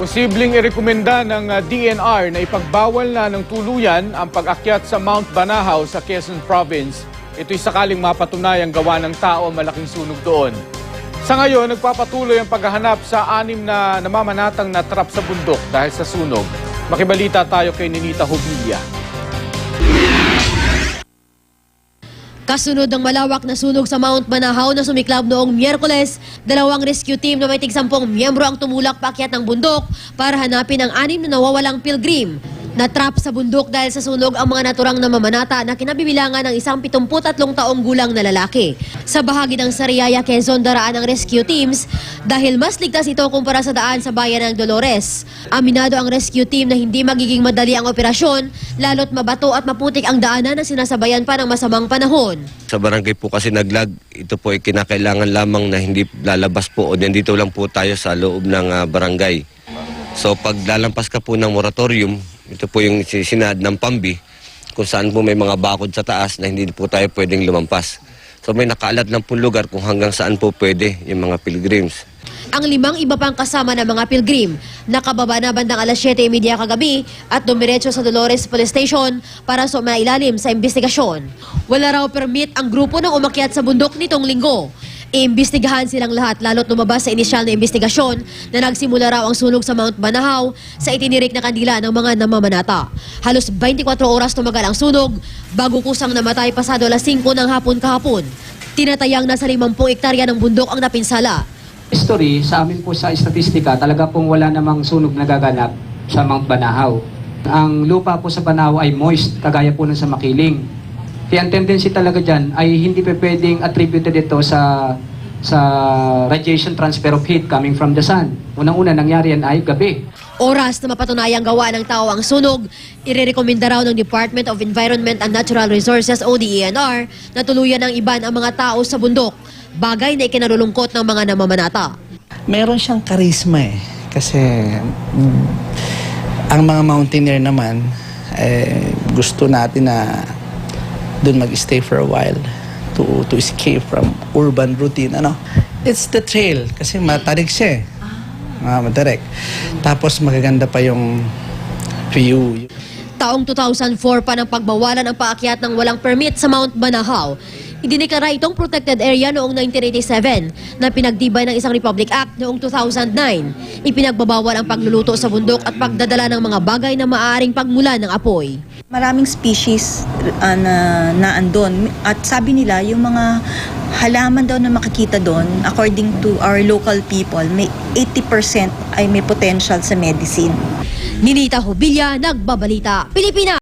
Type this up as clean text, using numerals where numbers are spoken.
Posibleng irekomenda ng DNR na ipagbawal na ng tuluyan ang pag-akyat sa Mount Banahaw sa Quezon Province. Ito'y sakaling mapatunayang gawa ng tao ang malaking sunog doon. Sa ngayon, nagpapatuloy ang paghahanap sa 6 na namamanatang natrap sa bundok dahil sa sunog. Makibalita tayo kay Ninita Hobilla. Kasunod ng malawak na sunog sa Mount Banahaw na sumiklab noong Miyerkules, 2 rescue team na may tig-10 miyembro ang tumulak paakyat ng bundok para hanapin ang 6 na nawawalang pilgrim. Natrap sa bundok dahil sa sunog ang mga naturang namamanata na kinabibilangan ng isang 73 taong gulang na lalaki. Sa bahagi ng Sariaya, Quezon, daraan ang rescue teams dahil mas ligtas ito kumpara sa daan sa bayan ng Dolores. Aminado ang rescue team na hindi magiging madali ang operasyon, lalo't mabato at maputik ang daanan na sinasabayan pa ng masamang panahon. Sa barangay po kasi naglag, ito po ay kinakailangan lamang na hindi lalabas po o nandito lang po tayo sa loob ng barangay. So pag lalampas ka po ng moratorium, ito po yung sinad ng PAMBI kung saan po may mga bakod sa taas na hindi po tayo pwedeng lumampas. So may nakaalat lang po lugar kung hanggang saan po pwede yung mga pilgrims. Ang 5 iba pang kasama ng mga pilgrim nakababa na bandang alas 7:30 kagabi at dumiretso sa Dolores Police Station para sumailalim sa investigasyon. Wala raw permit ang grupo ng umakyat sa bundok nitong linggo. Iimbestigahan silang lahat lalo't lumabas sa inisyal na investigasyon na nagsimula raw ang sunog sa Mount Banahaw sa itinirik na kandila ng mga namamanata. Halos 24 oras tumagal ang sunog bago kusang namatay pasado alas 5 ng hapon kahapon. Tinatayang nasa 50 hektarya ng bundok ang napinsala. History, sa amin po sa statistika, talaga pong wala namang sunog nagaganap sa Mount Banahaw. Ang lupa po sa Banahaw ay moist, kagaya po ng sa Makiling. Kaya ang tendency talaga dyan ay hindi pa pwedeng attributed ito sa radiation transfer of heat coming from the sun. Unang-una nangyari yan ay gabi. Oras na mapatunayang gawa ng tao ang sunog, irerekomenda raw ng Department of Environment and Natural Resources o DENR na tuluyan ng iban ang mga tao sa bundok, bagay na ikinalulungkot ng mga namamanata. Meron siyang karisma kasi ang mga mountaineer naman gusto natin na doon mag-stay for a while to escape from urban routine. It's the trail kasi matarik siya matarik. Tapos magaganda pa yung view. Taong 2004 pa ng pagbawalan ang paakyat ng walang permit sa Mount Banahaw. Idineklara itong protected area noong 1987 na pinagtibay ng isang Republic Act noong 2009. Ipinagbabawal ang pagluluto sa bundok at pagdadala ng mga bagay na maaaring pagmulan ng apoy. Maraming species na andon at sabi nila yung mga halaman daw na makikita doon, according to our local people, may 80% ay may potential sa medicine. Ninita Hobilla, Nagbabalita, Pilipinas.